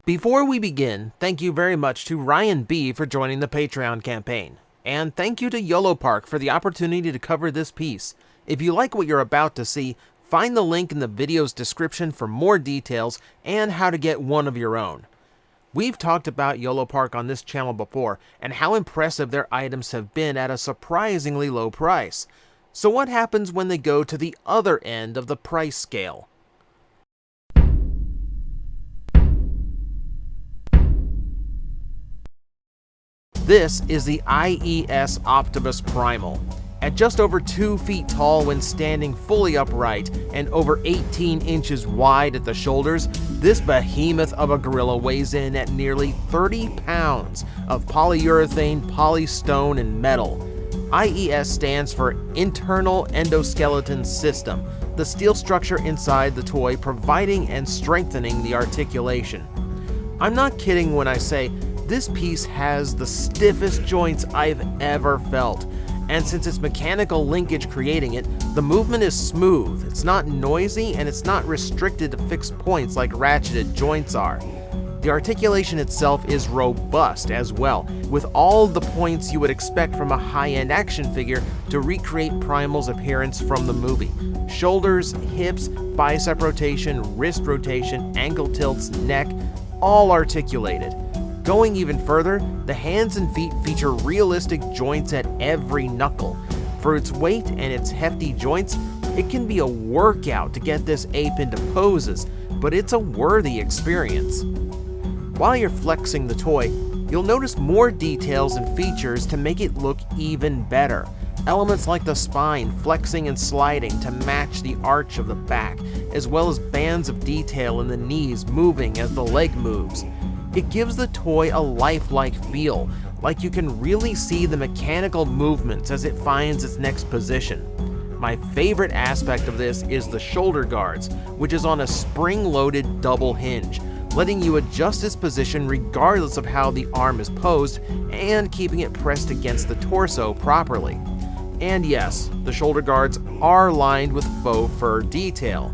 Before we begin, thank you very much to Ryan B. for joining the Patreon campaign. And thank you to Yolopark for the opportunity to cover this piece. If you like what you're about to see, find the link in the video's description for more details and how to get one of your own. We've talked about Yolopark on this channel before and how impressive their items have been at a surprisingly low price. So what happens when they go to the other end of the price scale? This is the IES Optimus Primal. At just over 2 feet tall when standing fully upright and over 18 inches wide at the shoulders, this behemoth of a gorilla weighs in at nearly 30 pounds of polyurethane, polystone, and metal. IES stands for Internal Endoskeleton System, the steel structure inside the toy providing and strengthening the articulation. I'm not kidding when I say this piece has the stiffest joints I've ever felt, and since it's mechanical linkage creating it, the movement is smooth, it's not noisy, and it's not restricted to fixed points like ratcheted joints are. The articulation itself is robust as well, with all the points you would expect from a high-end action figure to recreate Primal's appearance from the movie. Shoulders, hips, bicep rotation, wrist rotation, ankle tilts, neck, all articulated. Going even further, the hands and feet feature realistic joints at every knuckle. For its weight and its hefty joints, it can be a workout to get this ape into poses, but it's a worthy experience. While you're flexing the toy, you'll notice more details and features to make it look even better. Elements like the spine flexing and sliding to match the arch of the back, as well as bands of detail in the knees moving as the leg moves. It gives the toy a lifelike feel, like you can really see the mechanical movements as it finds its next position. My favorite aspect of this is the shoulder guards, which is on a spring-loaded double hinge, letting you adjust its position regardless of how the arm is posed and keeping it pressed against the torso properly. And yes, the shoulder guards are lined with faux fur detail.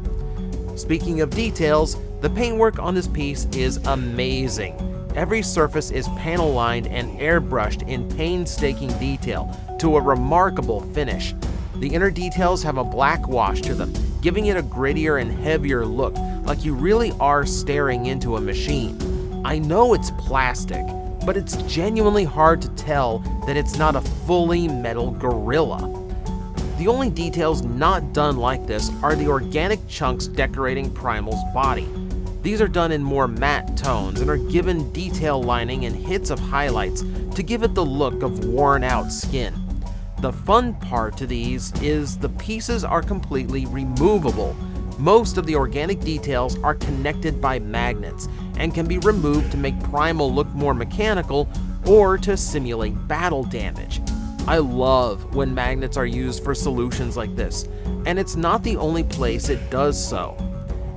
Speaking of details, the paintwork on this piece is amazing. Every surface is panel lined and airbrushed in painstaking detail to a remarkable finish. The inner details have a black wash to them, giving it a grittier and heavier look, like you really are staring into a machine. I know it's plastic, but it's genuinely hard to tell that it's not a fully metal gorilla. The only details not done like this are the organic chunks decorating Primal's body. These are done in more matte tones and are given detail lining and hits of highlights to give it the look of worn out skin. The fun part to these is the pieces are completely removable. Most of the organic details are connected by magnets and can be removed to make Primal look more mechanical or to simulate battle damage. I love when magnets are used for solutions like this, and it's not the only place it does so.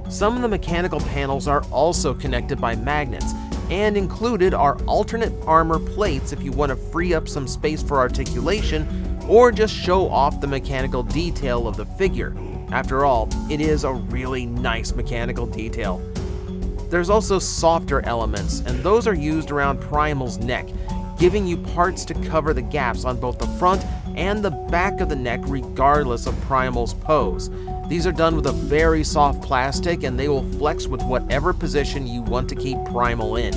Some of the mechanical panels are also connected by magnets, and included are alternate armor plates if you want to free up some space for articulation or just show off the mechanical detail of the figure. After all, it is a really nice mechanical detail. There's also softer elements, and those are used around Primal's neck, giving you parts to cover the gaps on both the front and the back of the neck regardless of Primal's pose. These are done with a very soft plastic and they will flex with whatever position you want to keep Primal in.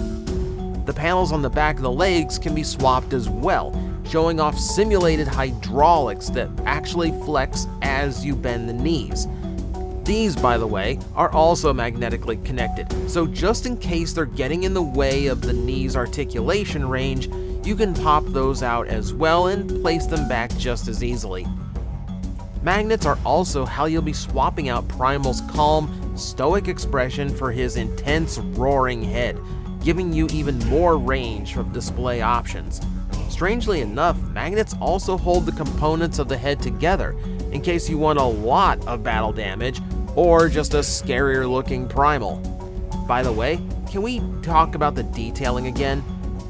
The panels on the back of the legs can be swapped as well, showing off simulated hydraulics that actually flex as you bend the knees. These, by the way, are also magnetically connected, so just in case they're getting in the way of the knee's articulation range, you can pop those out as well and place them back just as easily. Magnets are also how you'll be swapping out Primal's calm, stoic expression for his intense, roaring head, giving you even more range of display options. Strangely enough, magnets also hold the components of the head together in case you want a lot of battle damage or just a scarier looking Primal. By the way, can we talk about the detailing again?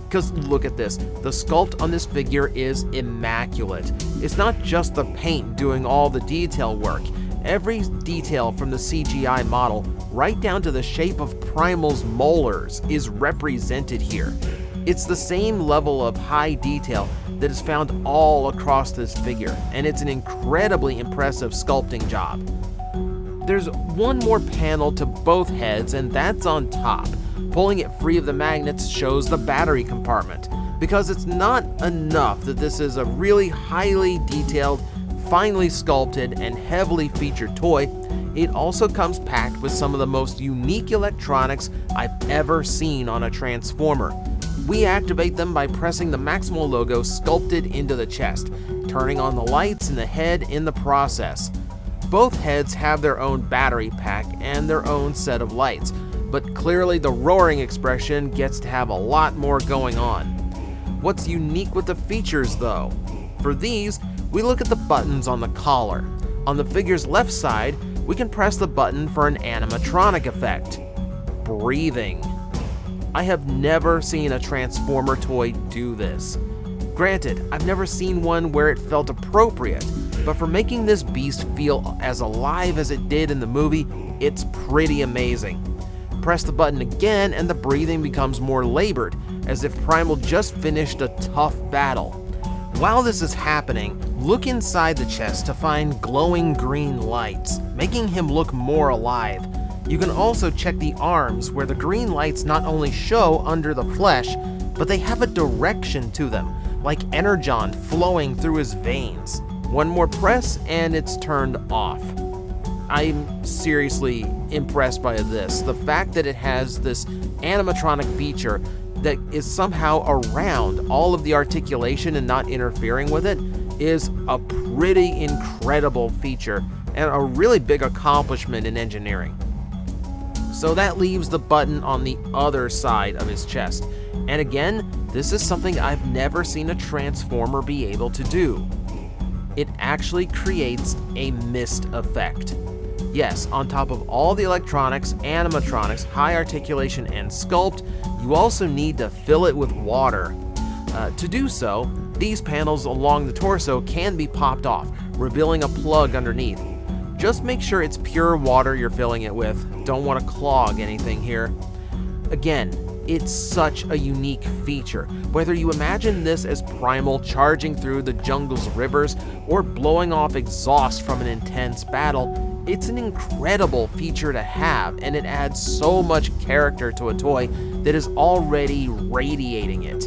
Because look at this, the sculpt on this figure is immaculate. It's not just the paint doing all the detail work. Every detail from the CGI model right down to the shape of Primal's molars, is represented here. It's the same level of high detail that is found all across this figure, and it's an incredibly impressive sculpting job. There's one more panel to both heads, and that's on top. Pulling it free of the magnets shows the battery compartment, because it's not enough that this is a really highly detailed, finely sculpted, and heavily featured toy. It also comes packed with some of the most unique electronics I've ever seen on a Transformer. We activate them by pressing the Maximal logo sculpted into the chest, turning on the lights in the head in the process. Both heads have their own battery pack and their own set of lights, but clearly the roaring expression gets to have a lot more going on. What's unique with the features though? For these, we look at the buttons on the collar. On the figure's left side, we can press the button for an animatronic effect. Breathing. I have never seen a Transformer toy do this. Granted, I've never seen one where it felt appropriate, but for making this beast feel as alive as it did in the movie, it's pretty amazing. Press the button again and the breathing becomes more labored, as if Primal just finished a tough battle. While this is happening, look inside the chest to find glowing green lights, making him look more alive. You can also check the arms, where the green lights not only show under the flesh, but they have a direction to them, like energon flowing through his veins. One more press and it's turned off. I'm seriously impressed by this. The fact that it has this animatronic feature that is somehow around all of the articulation and not interfering with it is a pretty incredible feature and a really big accomplishment in engineering. So that leaves the button on the other side of his chest. And again, this is something I've never seen a Transformer be able to do. It actually creates a mist effect. Yes, on top of all the electronics, animatronics, high articulation, and sculpt, you also need to fill it with water. To do so, these panels along the torso can be popped off, revealing a plug underneath. Just make sure it's pure water you're filling it with. Don't want to clog anything here. Again, it's such a unique feature. Whether you imagine this as Primal charging through the jungle's rivers or blowing off exhaust from an intense battle, it's an incredible feature to have, and it adds so much character to a toy that is already radiating it.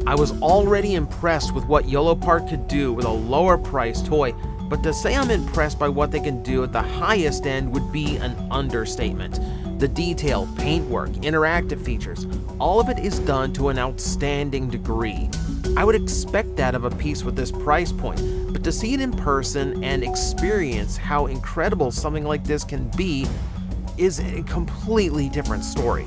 I was already impressed with what Yolopark could do with a lower priced toy, but to say I'm impressed by what they can do at the highest end would be an understatement. The detail, paintwork, interactive features, all of it is done to an outstanding degree. I would expect that of a piece with this price point, but to see it in person and experience how incredible something like this can be is a completely different story.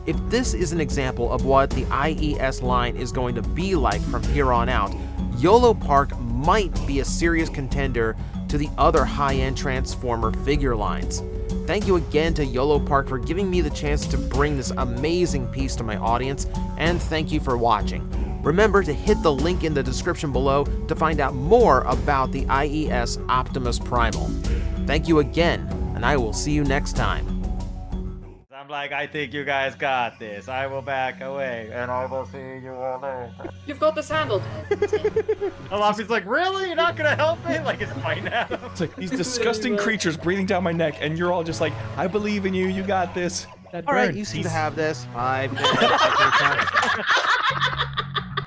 If this is an example of what the IES line is going to be like from here on out, Yolopark might be a serious contender to the other high-end Transformer figure lines. Thank you again to Yolopark for giving me the chance to bring this amazing piece to my audience, and thank you for watching. Remember to hit the link in the description below to find out more about the IES Optimus Primal. Thank you again, and I will see you next time. I'm like, I think you guys got this. I will back away, and I will see you all later. You've got this handled. Luffy's like, really? You're not gonna help me? Like, it's fine now. It's like these disgusting creatures breathing down my neck, and you're all just like, I believe in you. You got this. All right, you seem to have this. 5 minutes.